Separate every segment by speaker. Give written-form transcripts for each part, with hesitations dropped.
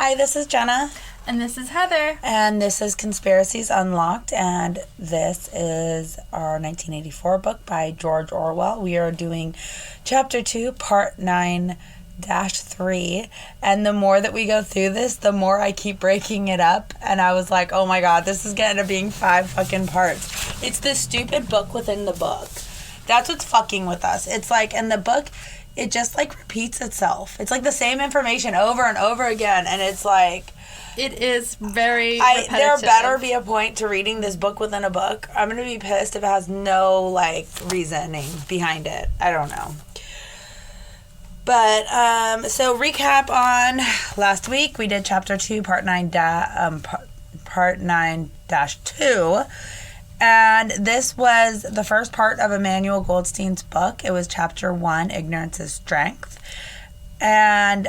Speaker 1: Hi, this is Jenna.
Speaker 2: And this is Heather.
Speaker 1: And this is Conspiracies Unlocked. And this is our 1984 book by George Orwell. We are doing Chapter 2, Part 9-3. And the more that we go through this, the more I keep breaking it up. And I was like, oh my god, this is getting to being 5 fucking parts. It's this stupid book within the book. That's what's fucking with us. It's like, in the book, it just like repeats itself. It's like the same information over and over again. And it's like...
Speaker 2: It is very repetitive.
Speaker 1: There better be a point to reading this book within a book. I'm going to be pissed if it has no, like, reasoning behind it. I don't know. But, so recap on last week. We did Chapter 2, Part 9-2. And this was the first part of Emmanuel Goldstein's book. It was Chapter 1, Ignorance is Strength. And,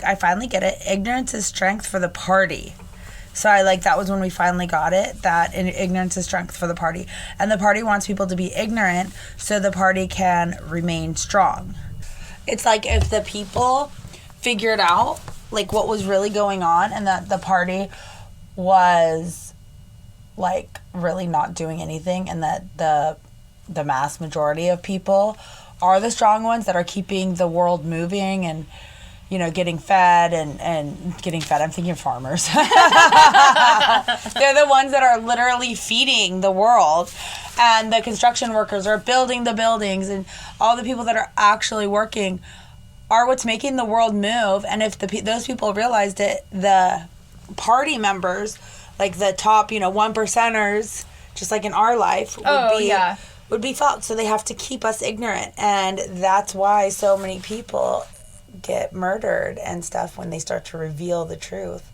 Speaker 1: I finally get it. Ignorance is strength for the party. So that was when we finally got it, that ignorance is strength for the party. And the party wants people to be ignorant so the party can remain strong. It's like if the people figured out like what was really going on and that the party was like really not doing anything, and that the mass majority of people are the strong ones that are keeping the world moving and, you know, getting fed and getting fed. I'm thinking farmers. They're the ones that are literally feeding the world. And the construction workers are building the buildings, and all the people that are actually working are what's making the world move. And if those people realized it, the party members, like the top, 1%ers, just like in our life, would be fucked. So they have to keep us ignorant. And that's why so many people get murdered and stuff when they start to reveal the truth.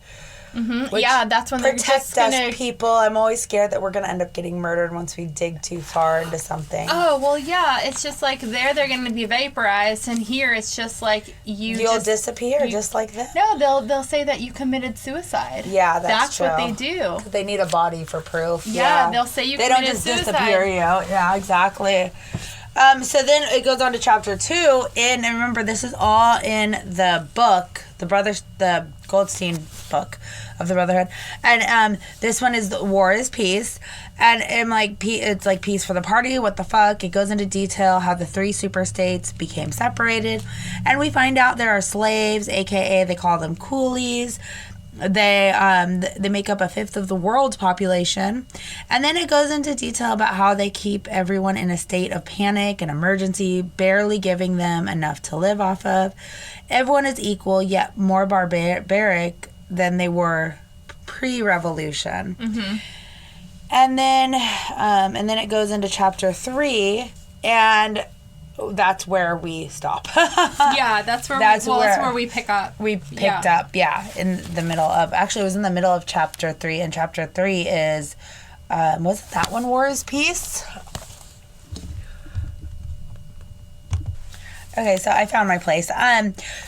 Speaker 2: Mm-hmm. Yeah, that's when they're just
Speaker 1: gonna... Protect us, people. I'm always scared that we're going to end up getting murdered once we dig too far into something.
Speaker 2: Oh, well, yeah. It's just like they're going to be vaporized, and here it's just like
Speaker 1: you'll disappear just like that.
Speaker 2: No, they'll say that you committed suicide.
Speaker 1: Yeah, that's true.
Speaker 2: What they do.
Speaker 1: They need a body for proof.
Speaker 2: Yeah, they'll say you committed suicide. They don't just disappear you.
Speaker 1: Yeah, exactly. So then it goes on to Chapter 2, and remember, this is all in the book, the Goldstien book of the Brotherhood, and this one is the War is Peace, and it's like peace for the party. What the fuck? It goes into detail how the 3 super states became separated, and we find out there are slaves, aka they call them coolies. They make up 1/5 of the world's population. And then it goes into detail about how they keep everyone in a state of panic and emergency, barely giving them enough to live off of. Everyone is equal, yet more barbaric than they were pre-revolution. Mm-hmm. And then it goes into Chapter 3, and that's where we stop.
Speaker 2: Yeah, that's where we pick up.
Speaker 1: We picked up, in the middle of... Actually, it was in the middle of Chapter 3, and Chapter 3 is... wasn't that one War is Peace? Okay, so I found my place.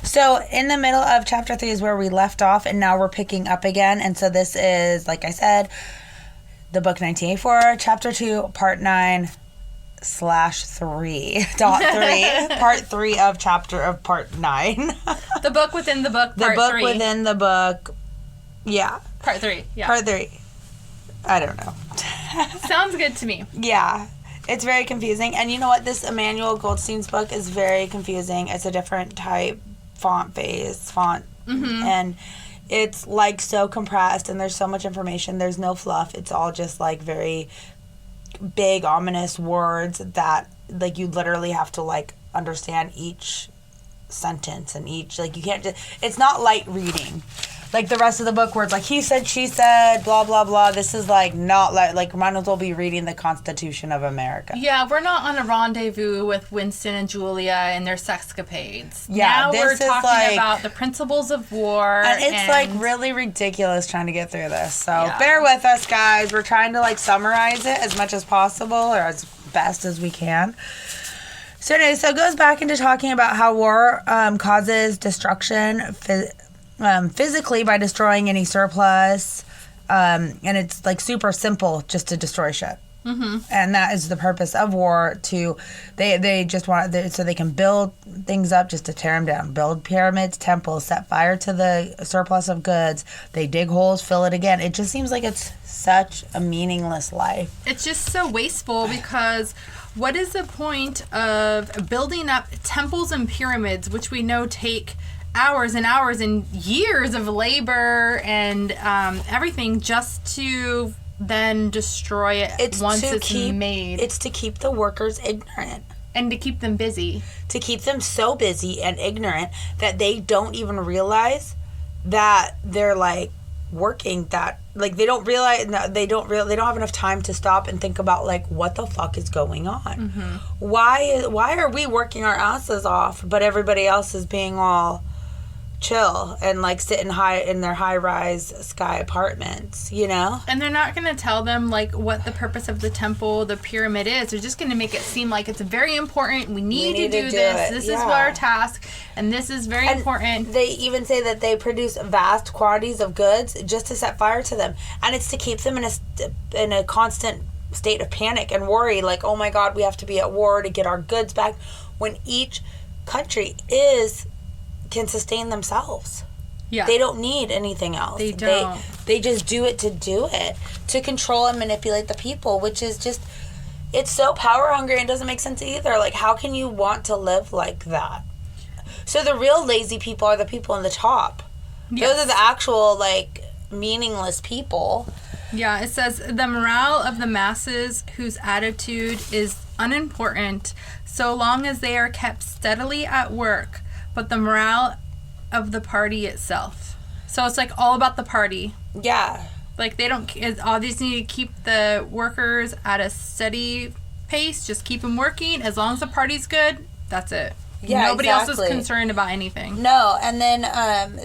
Speaker 1: So in the middle of Chapter 3 is where we left off, and now we're picking up again. And so this is, like I said, the book 1984, Chapter 2, Part 9/3.3 Part 3 of Part 9.
Speaker 2: The book within the book, Part 3.
Speaker 1: The book within the book, yeah.
Speaker 2: Part 3, yeah.
Speaker 1: Part 3. I don't know.
Speaker 2: Sounds good to me.
Speaker 1: Yeah. It's very confusing. And you know what? This Emmanuel Goldstein's book is very confusing. It's a different type font. Mm-hmm. And it's like so compressed, and there's so much information. There's no fluff. It's all just like very big, ominous words that like you literally have to like understand each sentence and each, like, you can't just... It's not light reading like the rest of the book where it's like he said, she said, blah blah blah. This is like not like might as well be reading the Constitution of America.
Speaker 2: Yeah, we're not on a rendezvous with Winston and Julia and their sexcapades.
Speaker 1: Yeah,
Speaker 2: now we're talking about the principles of war,
Speaker 1: and it's like really ridiculous trying to get through this. So bear with us, guys. We're trying to like summarize it as much as possible, or as best as we can. So anyway, so it goes back into talking about how war causes destruction physically by destroying any surplus, and it's like super simple just to destroy shit. And that is the purpose of war. They just want so they can build things up just to tear them down. Build pyramids, temples, set fire to the surplus of goods. They dig holes, fill it again. It just seems like it's such a meaningless life.
Speaker 2: It's just so wasteful because what is the point of building up temples and pyramids, which we know take hours and hours and years of labor and everything, just to then destroy it once it's made?
Speaker 1: It's to keep the workers ignorant.
Speaker 2: And to keep them busy.
Speaker 1: To keep them so busy and ignorant that they don't even realize that they're like working, that like they don't realize, they don't have enough time to stop and think about like what the fuck is going on. Why are we working our asses off but everybody else is being all chill and like sitting high in their high-rise sky apartments, you know?
Speaker 2: And they're not going to tell them like what the purpose of the temple, the pyramid is. They're just going to make it seem like it's very important. We need to do this. This is our task, and this is very important.
Speaker 1: They even say that they produce vast quantities of goods just to set fire to them, and it's to keep them in a constant state of panic and worry, like, oh my God, we have to be at war to get our goods back, when each country can sustain themselves. Yeah. They don't need anything else.
Speaker 2: They don't.
Speaker 1: They just do it, to control and manipulate the people, which is just, it's so power hungry and doesn't make sense either. Like, how can you want to live like that? So the real lazy people are the people in the top. Yes. Those are the actual, like, meaningless people.
Speaker 2: Yeah, it says, the morale of the masses whose attitude is unimportant so long as they are kept steadily at work, but the morale of the party itself. So it's like all about the party.
Speaker 1: Yeah.
Speaker 2: Like they don't, all these need to keep the workers at a steady pace, just keep them working. As long as the party's good, that's it.
Speaker 1: Yeah,
Speaker 2: Nobody else is concerned about anything.
Speaker 1: No, and then,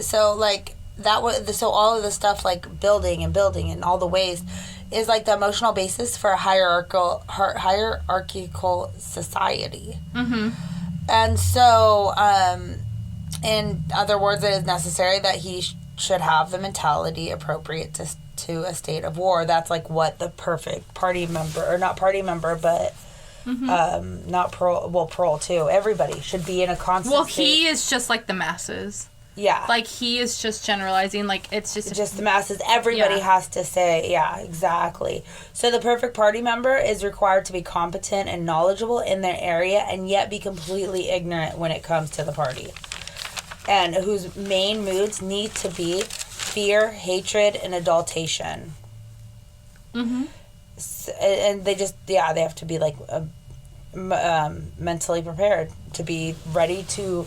Speaker 1: so like, so all of the stuff like building and all the ways is like the emotional basis for a hierarchical society. And so, in other words, it is necessary that he should have the mentality appropriate to a state of war. That's like what the perfect party member, or not party member, but not parole too. Everybody should be in a constant state.
Speaker 2: He is just like the masses.
Speaker 1: Yeah.
Speaker 2: Like, he is just generalizing. Like, it's just
Speaker 1: the masses. Everybody has to say, yeah, exactly. So the perfect party member is required to be competent and knowledgeable in their area and yet be completely ignorant when it comes to the party. And whose main moods need to be fear, hatred, and adultation. So, and they just, they have to be, like, mentally prepared to be ready to...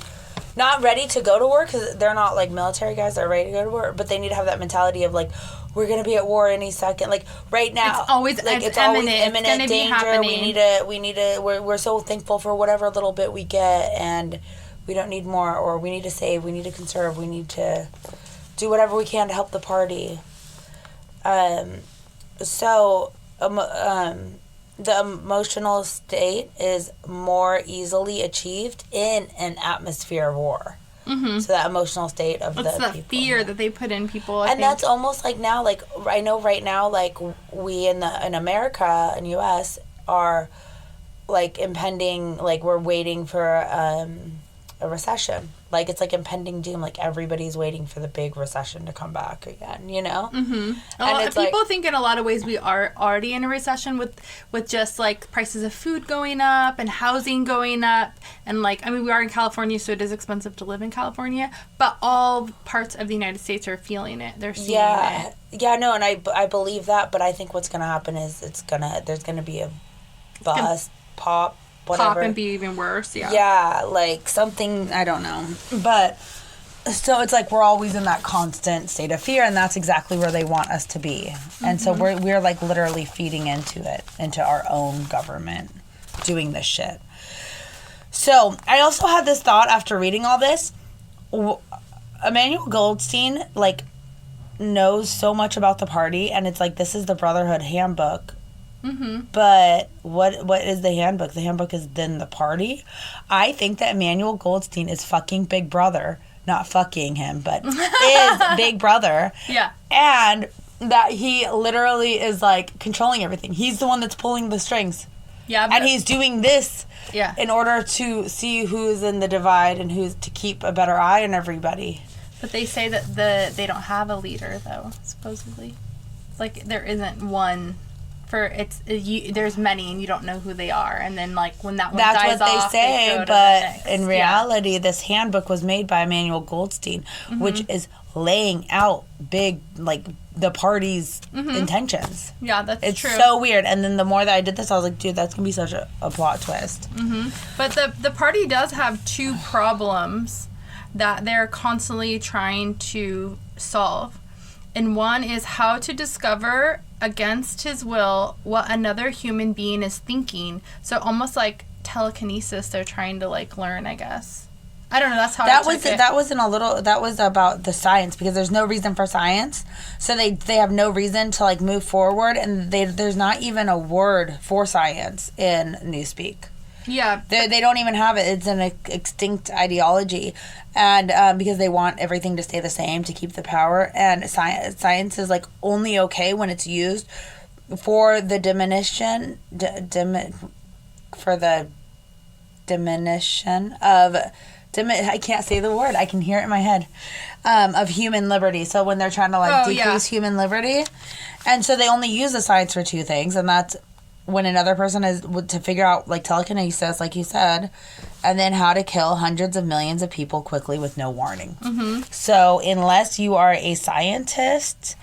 Speaker 1: Not ready to go to war, because they're not, like, military guys that are ready to go to war, but they need to have that mentality of, like, we're going to be at war any second. Like, right now.
Speaker 2: It's always imminent
Speaker 1: It's
Speaker 2: danger.
Speaker 1: Be happening. We're so thankful for whatever little bit we get, and we don't need more, or we need to save, we need to conserve, we need to do whatever we can to help the party. The emotional state is more easily achieved in an atmosphere of war. So that emotional state of
Speaker 2: What's
Speaker 1: the
Speaker 2: that
Speaker 1: people.
Speaker 2: Fear that they put in people, I think.
Speaker 1: That's almost like now, like, I know right now, like, we in America, in U.S., are, like, impending, like, we're waiting for a recession. Like, it's like impending doom. Like, everybody's waiting for the big recession to come back again, you know?
Speaker 2: People think in a lot of ways we are already in a recession with just, like, prices of food going up and housing going up. And, like, I mean, we are in California, so it is expensive to live in California. But all parts of the United States are feeling it. They're seeing it. Yeah, no, and I believe that. But I think what's going to happen is there's going to be a bust, pop, whatever. Pop and be even worse, yeah. Yeah, like something, I don't know. But, so it's like we're always in that constant state of fear, and that's exactly where they want us to be. And so we're like literally feeding into it, into our own government, doing this shit. So, I also had this thought after reading all this. Emmanuel Goldstien, like, knows so much about the party, and it's like, this is the Brotherhood handbook. But what is the handbook? The handbook is then the party. I think that Emmanuel Goldstien is fucking Big Brother. Not fucking him, but is Big Brother. Yeah. And
Speaker 1: that he literally is like controlling everything. He's the one that's pulling the strings.
Speaker 2: Yeah,
Speaker 1: and he's doing this
Speaker 2: yeah.
Speaker 1: in order to see who's in the divide and who's to keep a better eye on everybody.
Speaker 2: But they say that they don't have a leader, though, supposedly. Like, there isn't one for there's many and you don't know who they are. And then, like, when that one dies off,
Speaker 1: that's what they say, but in reality, this handbook was made by Emmanuel Goldstien, which is laying out big, like, the party's intentions.
Speaker 2: Yeah, that's true.
Speaker 1: It's so weird. And then the more that I did this, I was like, dude, that's going to be such a plot twist.
Speaker 2: But the party does have two problems that they're constantly trying to solve. And one is how to discover, against his will, what another human being is thinking. So almost like telekinesis, they're trying to, like, learn, I guess. I don't know, that's how
Speaker 1: that was about the science, because there's no reason for science. So they have no reason to, like, move forward, and there's not even a word for science in Newspeak.
Speaker 2: Yeah.
Speaker 1: They don't even have it. It's an extinct ideology. And because they want everything to stay the same to keep the power. And science is, like, only okay when it's used for the diminution of... I can't say the word. I can hear it in my head. Of human liberty. So when they're trying to, like, decrease human liberty. And so they only use the science for two things. And that's when another person is to figure out, like, telekinesis, like you said, and then how to kill hundreds of millions of people quickly with no warning. So unless you are a scientist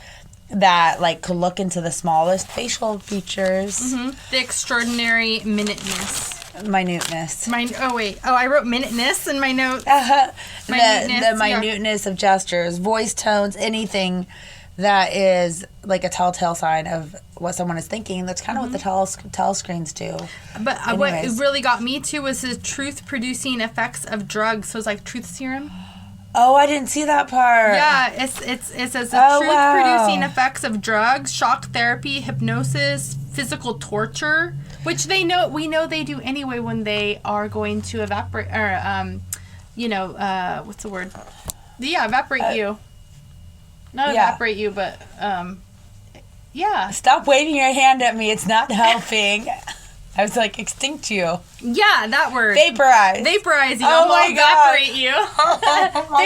Speaker 1: that, like, could look into the smallest facial features,
Speaker 2: the extraordinary minuteness.
Speaker 1: Minuteness.
Speaker 2: I wrote minuteness in my notes.
Speaker 1: The minuteness of gestures, voice tones, anything that is, like, a telltale sign of what someone is thinking. That's kind of what the telescreens do.
Speaker 2: But what it really got me to was the truth-producing effects of drugs. So it's like truth serum.
Speaker 1: Oh, I didn't see that part.
Speaker 2: Yeah, it says the truth-producing effects of drugs, shock therapy, hypnosis, physical torture, which we know they do anyway when they are going to evaporate, or what's the word? Yeah, evaporate you. Not evaporate you, but yeah.
Speaker 1: Stop waving your hand at me. It's not helping. I was like, extinct you.
Speaker 2: Yeah, that word.
Speaker 1: Vaporize.
Speaker 2: Vaporize you.
Speaker 1: Oh my
Speaker 2: evaporate
Speaker 1: God.
Speaker 2: you.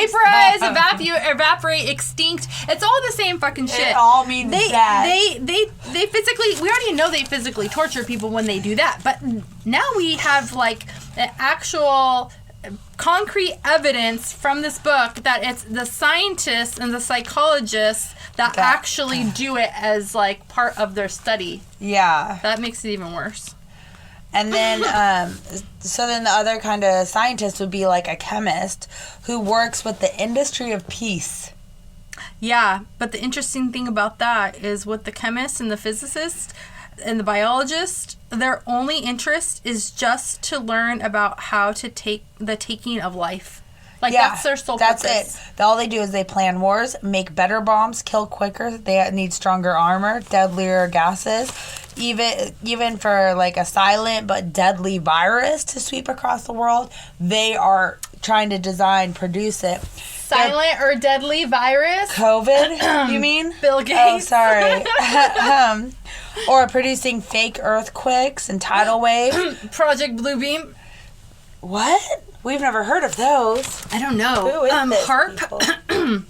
Speaker 2: Vaporize, evaporate, extinct. It's all the same fucking shit.
Speaker 1: It all means that.
Speaker 2: They physically, we already know they physically torture people when they do that. But now we have, like, an actual concrete evidence from this book that it's the scientists and the psychologists that actually do it as, like, part of their study.
Speaker 1: Yeah.
Speaker 2: That makes it even worse.
Speaker 1: And then, so then the other kind of scientist would be, like, a chemist who works with the industry of peace.
Speaker 2: Yeah, but the interesting thing about that is with the chemists and the physicists and the biologists, their only interest is just to learn about how to take the taking of life. Like, that's their sole purpose.
Speaker 1: That's it. All they do is they plan wars, make better bombs, kill quicker. They need stronger armor, deadlier gases. Even for, like, a silent but deadly virus to sweep across the world, they are trying to produce it.
Speaker 2: Silent or deadly virus?
Speaker 1: COVID, you mean?
Speaker 2: Bill Gates.
Speaker 1: Oh, sorry. Or producing fake earthquakes and tidal waves.
Speaker 2: Project Bluebeam.
Speaker 1: What? We've never heard of those.
Speaker 2: I don't know.
Speaker 1: Who is this
Speaker 2: HAARP.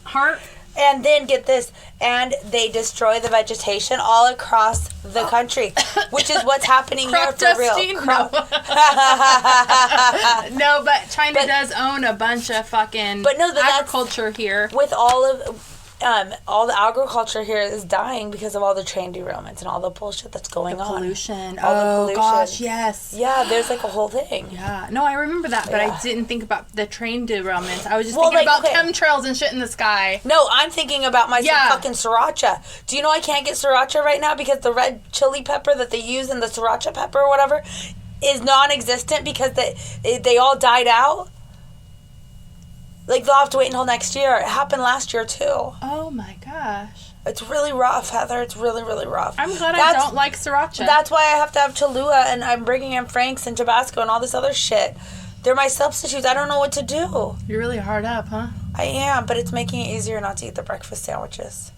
Speaker 2: HAARP.
Speaker 1: And then, get this, and they destroy the vegetation all across the country, which is what's happening here for real.
Speaker 2: No, but China does own a bunch of fucking agriculture here.
Speaker 1: With all the agriculture here is dying because of all the train derailments and all the bullshit that's going on.
Speaker 2: Pollution.
Speaker 1: The pollution.
Speaker 2: Gosh, yes.
Speaker 1: Yeah, there's, like, a whole thing.
Speaker 2: Yeah. No, I remember that, but I didn't think about the train derailments. I was just thinking about chemtrails and shit in the sky.
Speaker 1: No, I'm thinking about my fucking sriracha. Do you know I can't get sriracha right now because the red chili pepper that they use in the sriracha pepper or whatever is non-existent because they all died out? Like, they'll have to wait until next year. It happened last year, too.
Speaker 2: Oh, my gosh.
Speaker 1: It's really rough, Heather. It's really, really rough.
Speaker 2: I'm glad I don't like sriracha.
Speaker 1: That's why I have to have Cholula, and I'm bringing in Frank's and Tabasco and all this other shit. They're my substitutes. I don't know what to do.
Speaker 2: You're really hard up, huh?
Speaker 1: I am, but it's making it easier not to eat the breakfast sandwiches.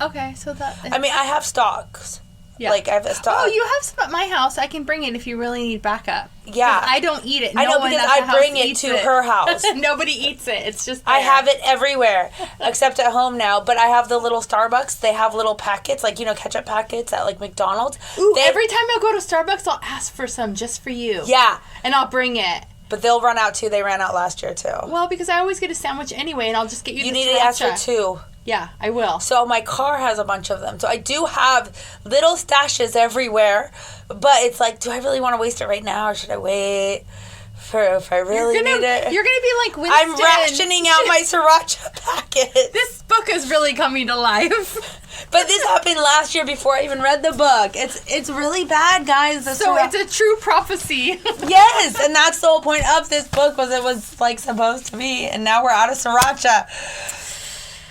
Speaker 2: Okay, so that...
Speaker 1: I mean, I have stocks.
Speaker 2: Yeah.
Speaker 1: Like, I have a stock.
Speaker 2: Oh, you have some at my house. I can bring it if you really need backup.
Speaker 1: Yeah.
Speaker 2: I don't eat it.
Speaker 1: I know, because I bring it to her house.
Speaker 2: Nobody eats it. It's just there.
Speaker 1: I have it everywhere, except at home now. But I have the little Starbucks. They have little packets, like, ketchup packets at, like, McDonald's.
Speaker 2: Ooh, every time I go to Starbucks, I'll ask for some just for you.
Speaker 1: Yeah.
Speaker 2: And I'll bring it.
Speaker 1: But they'll run out, too. They ran out last year, too.
Speaker 2: Well, because I always get a sandwich anyway, and I'll just get you the
Speaker 1: need to ask for 2.
Speaker 2: Yeah, I will.
Speaker 1: So my car has a bunch of them. So I do have little stashes everywhere. But it's like, do I really want to waste it right now, or should I wait for if I really need it?
Speaker 2: You're going to be like Winston.
Speaker 1: I'm rationing out my sriracha packet.
Speaker 2: This book is really coming to life.
Speaker 1: But this happened last year before I even read the book. It's really bad, guys.
Speaker 2: So it's a true prophecy.
Speaker 1: Yes, and that's the whole point of this book, was it was like supposed to be, and now we're out of sriracha.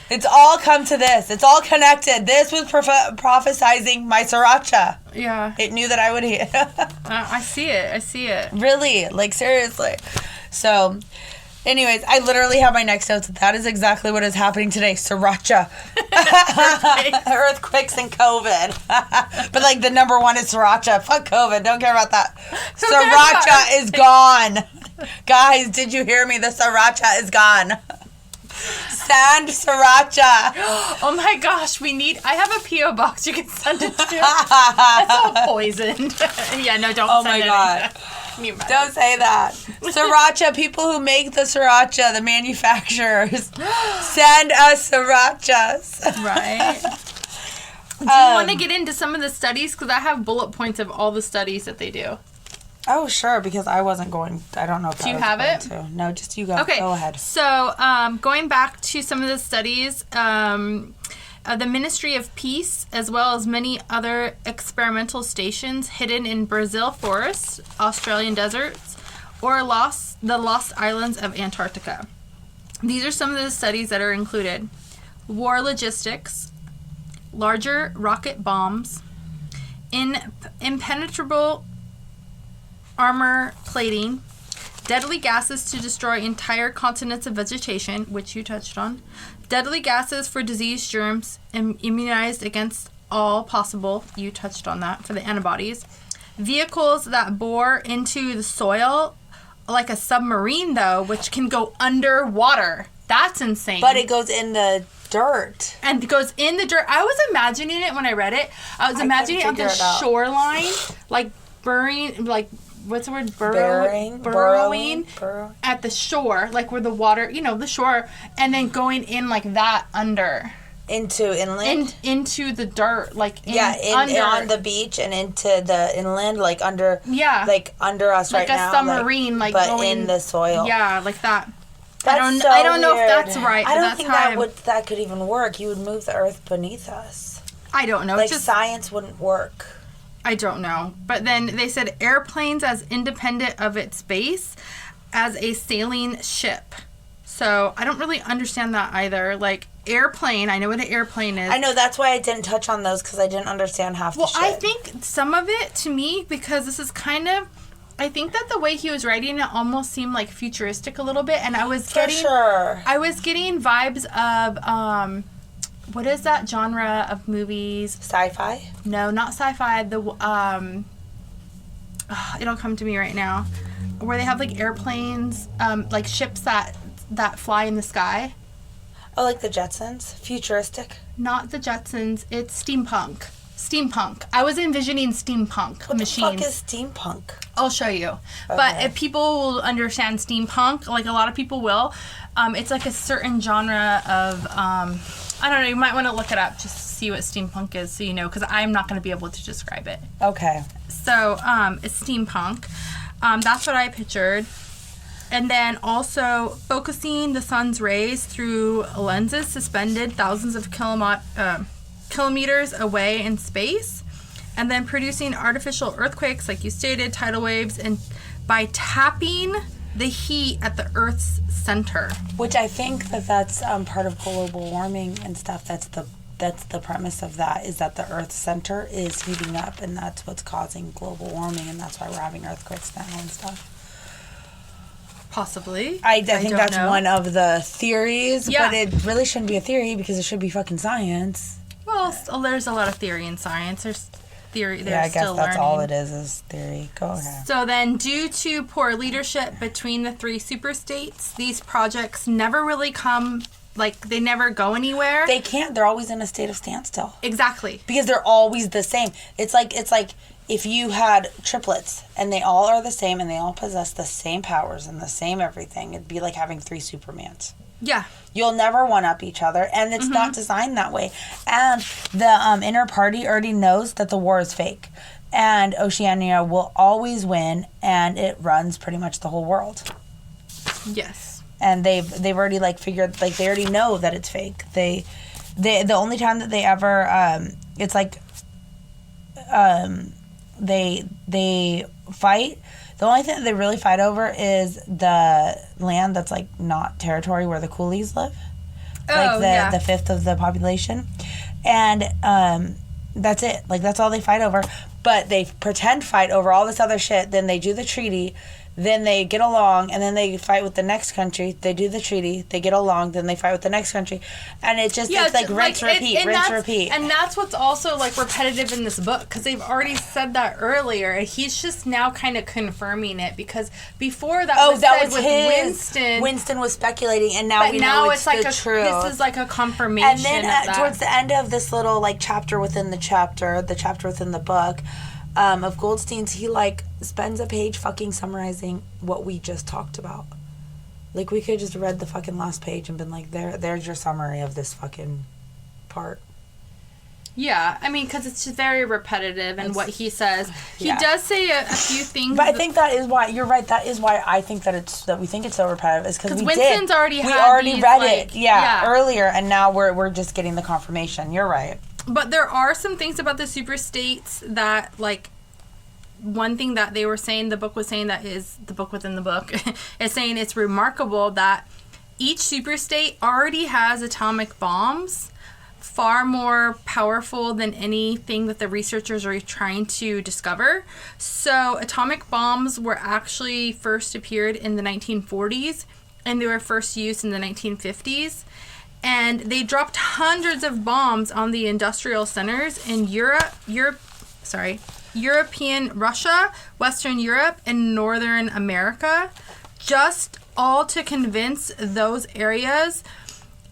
Speaker 1: It's all come to this. It's all connected. This was prophesizing my sriracha.
Speaker 2: Yeah.
Speaker 1: It knew that I would eat.
Speaker 2: I see it.
Speaker 1: Really, like, seriously. So, anyways, I literally have my next notes. That is exactly what is happening today. Sriracha. Earthquakes and COVID. But, like, the number one is sriracha. Fuck COVID. Don't care about that. Sriracha is gone. Guys, did you hear me? The sriracha is gone. Sand sriracha.
Speaker 2: Oh my gosh, I have a P.O. box you can send it to. It's all poisoned. Yeah, no, don't send it. Oh my God.
Speaker 1: Don't say that. Sriracha, people who make the sriracha, the manufacturers, send us srirachas.
Speaker 2: Right. Do you want to get into some of the studies? Because I have bullet points of all the studies that they do.
Speaker 1: Oh, sure, because I wasn't going... I don't know if
Speaker 2: Do you have it?
Speaker 1: To. No, just you go.
Speaker 2: Okay.
Speaker 1: Go ahead.
Speaker 2: So, going back to some of the studies, the Ministry of Peace, as well as many other experimental stations hidden in Brazil forests, Australian deserts, or the Lost Islands of Antarctica. These are some of the studies that are included. War logistics, larger rocket bombs, impenetrable armor plating, deadly gases to destroy entire continents of vegetation, which you touched on, deadly gases for disease germs, immunized against all possible, you touched on that, for the antibodies, vehicles that bore into the soil, like a submarine, though, which can go underwater. That's insane.
Speaker 1: But it goes in the dirt.
Speaker 2: And it goes in the dirt. I was imagining it when I read it. I was imagining it on the shoreline, like burying, like, what's the word? Burrowing at the shore, like where the water, the shore, and then going in like that under.
Speaker 1: Into inland?
Speaker 2: Into the dirt, like
Speaker 1: on the beach and into the inland, like under.
Speaker 2: Yeah.
Speaker 1: Like under us
Speaker 2: like
Speaker 1: right now.
Speaker 2: Like a submarine, like
Speaker 1: but
Speaker 2: going
Speaker 1: in the soil.
Speaker 2: Yeah, like that.
Speaker 1: That's
Speaker 2: I don't know if that's right.
Speaker 1: I don't think that could even work. You would move the earth beneath us.
Speaker 2: I don't know.
Speaker 1: Like, science wouldn't work.
Speaker 2: I don't know. But then they said airplanes as independent of its base as a sailing ship. So I don't really understand that either. Like, airplane, I know what an airplane is.
Speaker 1: I know, that's why I didn't touch on those, because I didn't understand half the shit.
Speaker 2: Well, I think some of it, to me, because this is kind of... I think that the way he was writing it almost seemed like futuristic a little bit, and I was getting...
Speaker 1: For sure.
Speaker 2: I was getting vibes of... what is that genre of movies?
Speaker 1: Sci-fi?
Speaker 2: No, not sci-fi. It'll come to me right now. Where they have like airplanes, like ships that fly in the sky.
Speaker 1: Oh, like the Jetsons? Futuristic?
Speaker 2: Not the Jetsons. It's steampunk. I was envisioning steampunk machines.
Speaker 1: What the fuck is steampunk?
Speaker 2: I'll show you. Okay. But if people will understand steampunk, like a lot of people will, it's like a certain genre of... I don't know, you might want to look it up just to see what steampunk is so you know, because I'm not going to be able to describe it.
Speaker 1: Okay.
Speaker 2: So, it's steampunk. That's what I pictured. And then also focusing the sun's rays through lenses suspended thousands of kilometers away in space. And then producing artificial earthquakes, like you stated, tidal waves, and by tapping the heat at the Earth's center.
Speaker 1: Which I think that's part of global warming and stuff. That's the premise of that, is that the Earth's center is heating up, and that's what's causing global warming, and that's why we're having earthquakes now and stuff.
Speaker 2: Possibly.
Speaker 1: I think that's one of the theories, but it really shouldn't be a theory because it should be fucking science.
Speaker 2: Well, there's a lot of theory in science. There's theory.
Speaker 1: Yeah, I guess that's all it is theory. Go ahead.
Speaker 2: So then, due to poor leadership between the three superstates, these projects never really come, like, they never go anywhere.
Speaker 1: They can't. They're always in a state of standstill.
Speaker 2: Exactly.
Speaker 1: Because they're always the same. It's like if you had triplets and they all are the same and they all possess the same powers and the same everything, it'd be like having three Supermans.
Speaker 2: Yeah.
Speaker 1: You'll never one-up each other, and it's not designed that way. And the inner party already knows that the war is fake. And Oceania will always win, and it runs pretty much the whole world.
Speaker 2: Yes.
Speaker 1: And they've already, like, figured, like, they already know that it's fake. They the only time that they ever, it's like, they fight. The only thing that they really fight over is the land that's, like, not territory where the coolies live. Like, the fifth of the population. And that's it. Like, that's all they fight over. But they pretend fight over all this other shit. Then they do the treaty. Then they get along, and then they fight with the next country. They do the treaty. They get along. Then they fight with the next country. And it's just, it's like rinse, repeat, rinse, repeat.
Speaker 2: And that's what's also, like, repetitive in this book, because they've already said that earlier, and he's just now kind of confirming it, because before that was Winston.
Speaker 1: Winston was speculating, and now we know it's like the truth.
Speaker 2: This is like a confirmation.
Speaker 1: And then towards the end of this little, like, chapter within the chapter within the book, of Goldstein's, he, like, spends a page fucking summarizing what we just talked about. Like, we could just read the fucking last page and been like, there's your summary of this fucking part.
Speaker 2: Yeah, I mean, because it's just very repetitive in what he says. He does say a few things.
Speaker 1: But I think that is why, you're right, that is why I think that we think it's so repetitive, is because
Speaker 2: Winston's already
Speaker 1: read it, earlier, and now we're just getting the confirmation. You're right.
Speaker 2: But there are some things about the superstates that, like, one thing that they were saying, the book was saying, that is the book within the book, is saying it's remarkable that each superstate already has atomic bombs, far more powerful than anything that the researchers are trying to discover. So atomic bombs were actually first appeared in the 1940s, and they were first used in the 1950s. And they dropped hundreds of bombs on the industrial centers in European Russia, Western Europe, and Northern America, just all to convince those areas,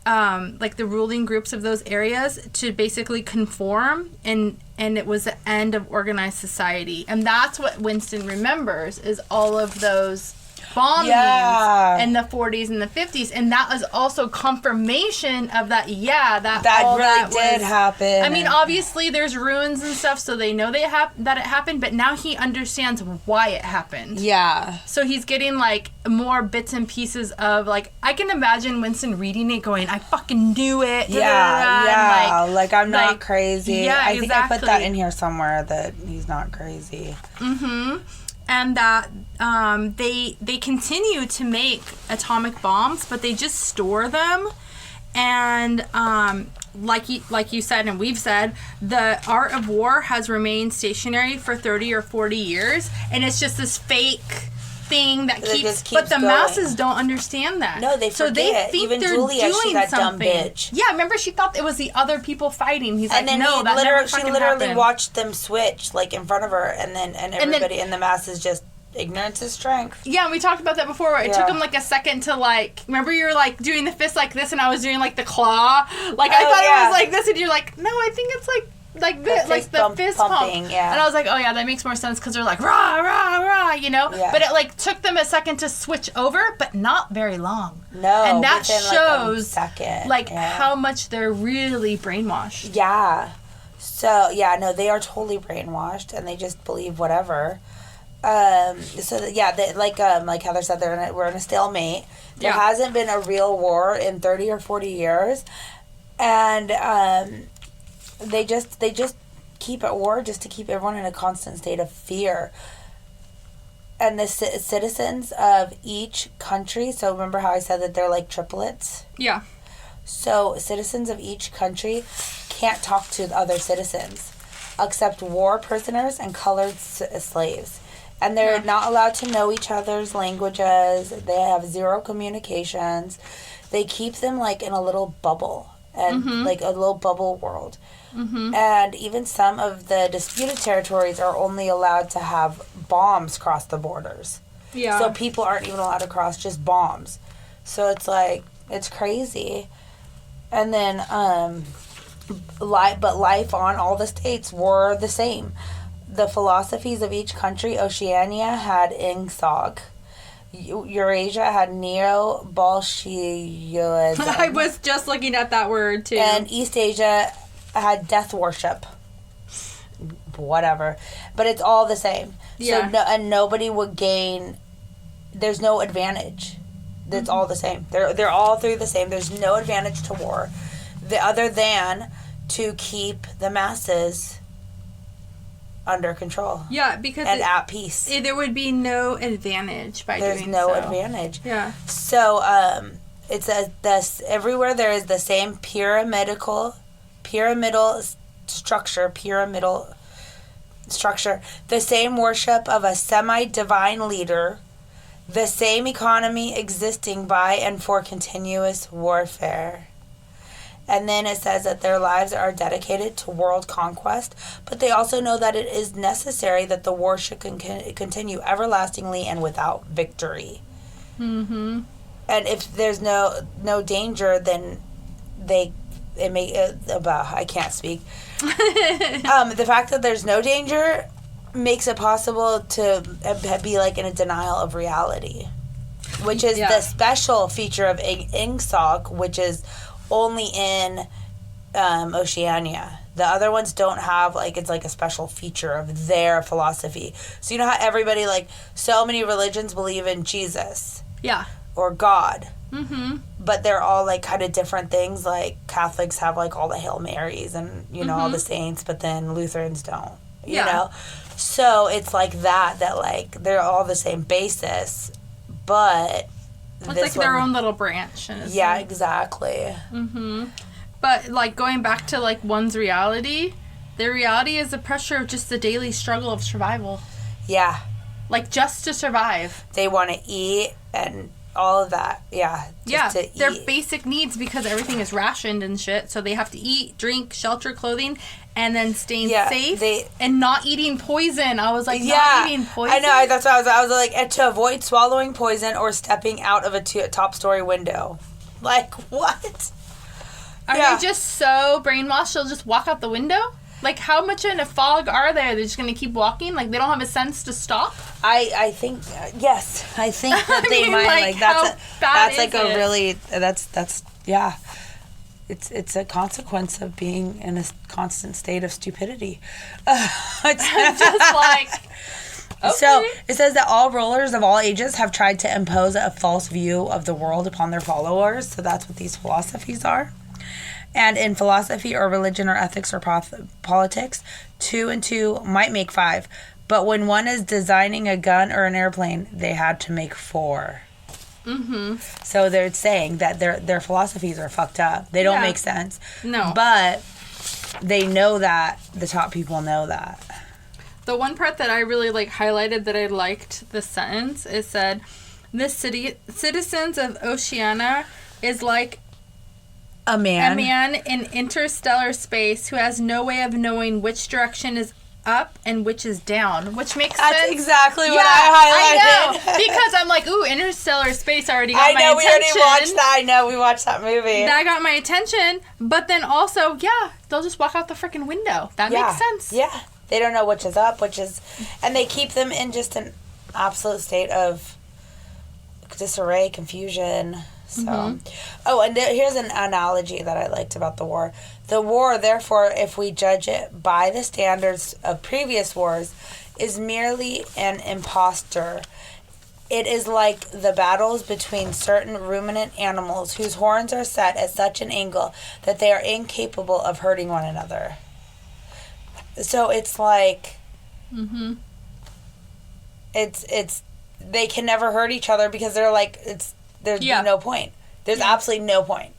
Speaker 2: like the ruling groups of those areas, to basically conform, and it was the end of organized society. And that's what Winston remembers, is all of those bombings in the 40s and the 50s, and that was also confirmation of that. That did happen. I mean, obviously there's ruins and stuff, so they know that it happened, but now he understands why it happened. Yeah. So he's getting, like, more bits and pieces of, like, I can imagine Winston reading it going, I fucking knew it.
Speaker 1: Like, I'm not crazy. Yeah, I think I put that in here somewhere, that he's not crazy. Mm-hmm.
Speaker 2: And that they continue to make atomic bombs, but they just store them. And like you said, and we've said, the art of war has remained stationary for 30 or 40 years, and it's just this fake thing that keeps but the masses don't understand that.
Speaker 1: No, they forget.
Speaker 2: So they think
Speaker 1: even
Speaker 2: they're
Speaker 1: Julia,
Speaker 2: doing
Speaker 1: she that
Speaker 2: something.
Speaker 1: Dumb bitch.
Speaker 2: Yeah, remember, she thought it was the other people fighting. He's
Speaker 1: and
Speaker 2: like,
Speaker 1: then
Speaker 2: no, that never fucking happened. She literally
Speaker 1: watched them switch, like, in front of her, and everybody in the masses just, ignorance is strength.
Speaker 2: Yeah, and we talked about that before. It took him, like, a second to, like, remember you were, like, doing the fist like this, and I was doing, like, the claw. Like, I thought it was like this, and you're like, no, I think it's like this, like the fist pumping, pump. Yeah. And I was like, oh yeah, that makes more sense, because they're like, rah, rah, rah, you know? Yeah. But it, like, took them a second to switch over, but not very long.
Speaker 1: No,
Speaker 2: and that shows,
Speaker 1: like,
Speaker 2: how much they're really brainwashed.
Speaker 1: Yeah. So, yeah, no, they are totally brainwashed, and they just believe whatever. Like Heather said, we're in a stalemate. There hasn't been a real war in 30 or 40 years, and they just keep at war just to keep everyone in a constant state of fear. And the citizens of each country, so remember how I said that they're like triplets? Yeah. So citizens of each country can't talk to other citizens except war prisoners and colored slaves. And they're not allowed to know each other's languages. They have zero communications. They keep them, like, in a little bubble. and like a little bubble world. And even some of the disputed territories are only allowed to have bombs cross the borders. Yeah. So people aren't even allowed to cross, just bombs. So it's like, it's crazy. And then, life on all the states were the same. The philosophies of each country, Oceania had Ingthog. Eurasia had Neo-Bolshevism.
Speaker 2: I was just looking at that word, too.
Speaker 1: And East Asia had death worship. Whatever. But it's all the same. Yeah. So and nobody would gain... There's no advantage. It's all the same. They're all three the same. There's no advantage to war. Other than to keep the masses under control.
Speaker 2: Yeah, because...
Speaker 1: And at peace.
Speaker 2: There would be no advantage by doing so.
Speaker 1: There's no advantage.
Speaker 2: Yeah.
Speaker 1: So, it says this, everywhere there is the same pyramidal structure, the same worship of a semi-divine leader, the same economy existing by and for continuous warfare. And then it says that their lives are dedicated to world conquest, but they also know that it is necessary that the war should continue everlastingly and without victory. Mm-hmm. And if there's no danger, then I can't speak. The fact that there's no danger makes it possible to be like in a denial of reality, which is the special feature of Ingthog, which is only in Oceania. The other ones don't have, like, it's like a special feature of their philosophy. So you know how everybody, like, so many religions believe in Jesus. Yeah. Or God. Mm-hmm. But they're all, like, kind of different things. Like, Catholics have, like, all the Hail Marys and, you know, all the saints, but then Lutherans don't. You know? So it's like that, like, they're all the same basis, but...
Speaker 2: It's like their own little branch.
Speaker 1: Yeah, exactly.
Speaker 2: Mm-hmm. But, like, going back to, like, one's reality, their reality is the pressure of just the daily struggle of survival. Yeah. Like, just to survive.
Speaker 1: They want to eat and all of that. Yeah.
Speaker 2: Just to their eat. Basic needs, because everything is rationed and shit, so they have to eat, drink, shelter, clothing, and then staying safe and not eating poison. I was like, not eating poison?
Speaker 1: I know. That's what I was like, and to avoid swallowing poison or stepping out of a top-story window. Like, what?
Speaker 2: Are they just so brainwashed they'll just walk out the window? Like, how much in a fog are they? They're just going to keep walking? Like, they don't have a sense to stop?
Speaker 1: I think, yes. I think that they might. Like, that's like a really, that's yeah. It's a consequence of being in a constant state of stupidity. It's just like... Okay. So, it says that all rulers of all ages have tried to impose a false view of the world upon their followers. So that's what these philosophies are. And in philosophy or religion or ethics or politics, 2 and 2 might make 5. But when one is designing a gun or an airplane, they had to make 4. Mm-hmm. So they're saying that their philosophies are fucked up. They don't make sense. No. But they know that. The top people know that.
Speaker 2: The one part that I really highlighted that I liked the sentence, it said, "The citizens of Oceania is like a man in interstellar space who has no way of knowing which direction is up and which is down," which makes sense. That's
Speaker 1: exactly what I highlighted.
Speaker 2: I know, because I'm like, ooh, interstellar space already got my attention.
Speaker 1: We already watched that. I know, we watched that movie.
Speaker 2: That got my attention, but then also, they'll just walk out the freaking window. That makes sense.
Speaker 1: Yeah, they don't know which is up, and they keep them in just an absolute state of disarray, confusion. So, and here's an analogy that I liked about the war. The war, therefore, if we judge it by the standards of previous wars, is merely an impostor. It is like the battles between certain ruminant animals whose horns are set at such an angle that they are incapable of hurting one another. So it's like, it's they can never hurt each other because they're like, there's no point. There's absolutely no point.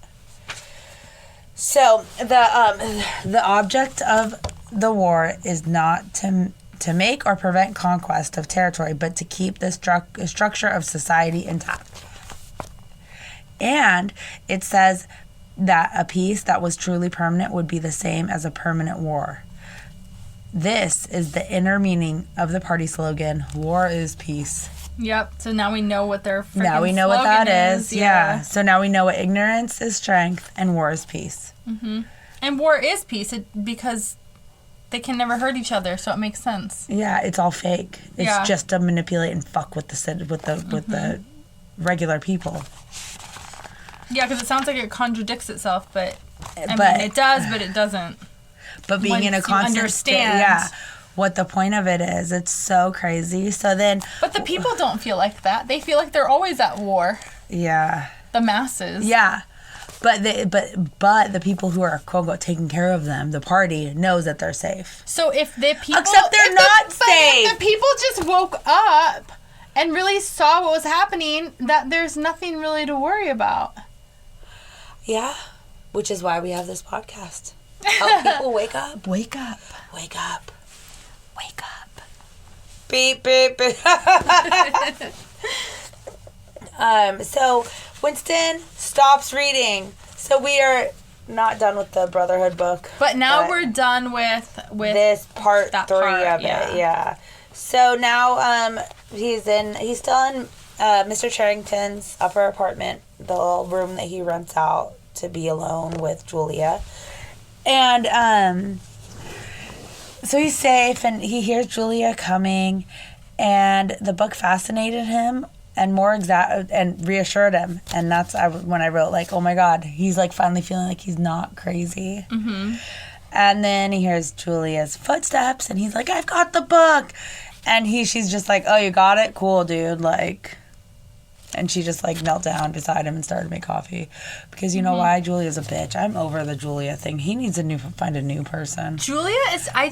Speaker 1: So the object of the war is not to make or prevent conquest of territory, but to keep the structure of society intact. And it says that a peace that was truly permanent would be the same as a permanent war. This is the inner meaning of the party slogan, war is peace.
Speaker 2: Yep. So now we know what their freaking
Speaker 1: Now we know what that is.
Speaker 2: Yeah.
Speaker 1: So now we know what ignorance is strength and war is peace.
Speaker 2: Mm-hmm. And war is peace because they can never hurt each other, so it makes sense.
Speaker 1: Yeah, it's all fake. It's just to manipulate and fuck with the regular people.
Speaker 2: Yeah, because it sounds like it contradicts itself, but I mean, it does, but it doesn't.
Speaker 1: But being in a constant state, what the point of it is, it's so crazy. So then,
Speaker 2: but the people don't feel like that. They feel like they're always at war.
Speaker 1: Yeah.
Speaker 2: The masses.
Speaker 1: Yeah. But the people who are quote unquote taking care of them, the party knows that they're safe.
Speaker 2: So if the people,
Speaker 1: except they're not safe.
Speaker 2: If the people just woke up and really saw what was happening, that there's nothing really to worry about.
Speaker 1: Yeah, which is why we have this podcast. Help people wake up.
Speaker 2: Wake up.
Speaker 1: Wake up. Wake up. Beep, beep, beep. So Winston stops reading. So we are not done with the Brotherhood book.
Speaker 2: But now we're done with
Speaker 1: this part 3 of it. Yeah. So now he's still in Mr. Charrington's upper apartment, the little room that he rents out to be alone with Julia. And so he's safe, and he hears Julia coming, and the book fascinated him and and reassured him. And that's when I wrote, like, oh my God, he's like finally feeling like he's not crazy.
Speaker 2: Mm-hmm.
Speaker 1: And then he hears Julia's footsteps, and he's like, I've got the book. And she's just like, oh, you got it? Cool, dude. Like, and she just like knelt down beside him and started to make coffee. Because you know why? Julia's a bitch. I'm over the Julia thing. He needs to find a new person.
Speaker 2: Julia is, I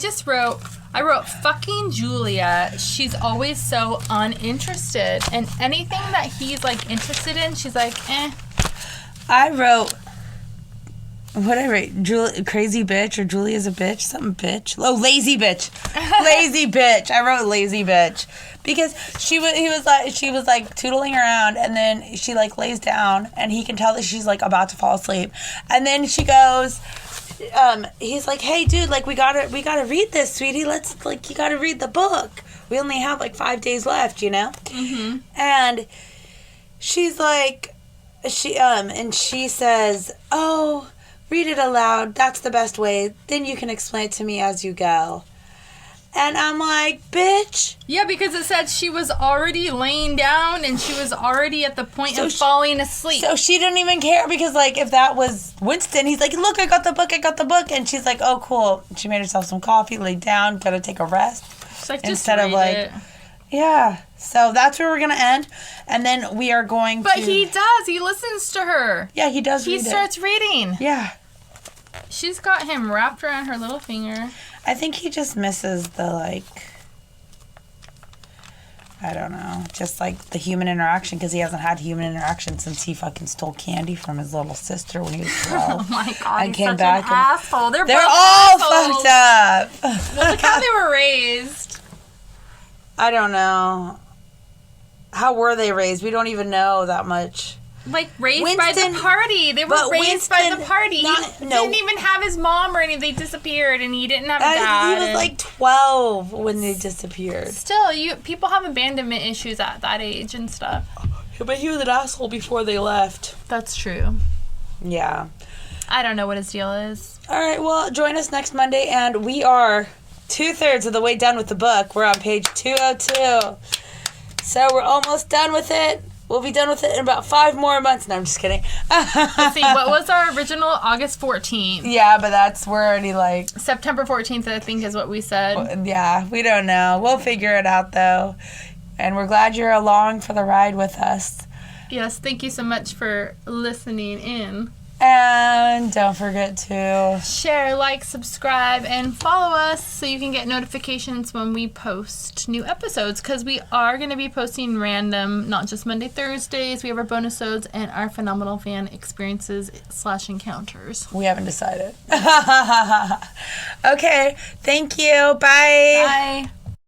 Speaker 2: wrote fucking Julia. She's always so uninterested. And anything that he's like interested in, she's like, eh.
Speaker 1: I wrote, what I write? Crazy bitch or Julia's a bitch? Something bitch. Oh, lazy bitch. Lazy bitch. I wrote lazy bitch. Because she was like tootling around, and then she like lays down, and he can tell that she's like about to fall asleep. And then she goes, he's like, hey dude, like we gotta read this, sweetie. Let's, like, you gotta read the book. We only have like 5 days left, you know?
Speaker 2: Mm-hmm.
Speaker 1: And she's like, she says, oh, read it aloud. That's the best way. Then you can explain it to me as you go. And I'm like, bitch.
Speaker 2: Yeah, because it said she was already laying down and she was already at the point of falling asleep.
Speaker 1: So she didn't even care, because, like, if that was Winston, he's like, look, I got the book. And she's like, oh, cool. She made herself some coffee, laid down, gotta take a rest.
Speaker 2: She's like,
Speaker 1: instead of like, it. Yeah. So that's where we're gonna end. And then we are going
Speaker 2: But he does. He listens to her.
Speaker 1: Yeah, he does
Speaker 2: He starts reading.
Speaker 1: Yeah.
Speaker 2: She's got him wrapped around her little finger.
Speaker 1: I think he just misses the, like, I don't know, just like the human interaction, because he hasn't had human interaction since he fucking stole candy from his little sister when he was 12.
Speaker 2: Oh my God,
Speaker 1: and
Speaker 2: he's
Speaker 1: came
Speaker 2: such
Speaker 1: back
Speaker 2: an asshole. They're
Speaker 1: all
Speaker 2: assholes.
Speaker 1: fucked up.
Speaker 2: Well, look how they were raised.
Speaker 1: I don't know. How were they raised? We don't even know that much.
Speaker 2: Like, raised by the party. They were raised by the party. He didn't even have his mom or anything. They disappeared, and he didn't have a dad.
Speaker 1: He was like 12 when they disappeared.
Speaker 2: Still, people have abandonment issues at that age and stuff.
Speaker 1: But he was an asshole before they left.
Speaker 2: That's true.
Speaker 1: Yeah.
Speaker 2: I don't know what his deal is.
Speaker 1: All right, well, join us next Monday, and we are 2/3 of the way done with the book. We're on page 202. So we're almost done with it. We'll be done with it in about 5 more months. No, I'm just kidding.
Speaker 2: Let's see, what was our original? August 14th.
Speaker 1: Yeah, but we're already like...
Speaker 2: September 14th, I think, is what we said.
Speaker 1: Yeah, we don't know. We'll figure it out, though. And we're glad you're along for the ride with us.
Speaker 2: Yes, thank you so much for listening in.
Speaker 1: And don't forget to
Speaker 2: share, like, subscribe, and follow us so you can get notifications when we post new episodes, because we are going to be posting random, not just Monday, Thursdays. We have our bonus episodes and our phenomenal fan experiences / encounters.
Speaker 1: We haven't decided. Okay, thank you. Bye.
Speaker 2: Bye.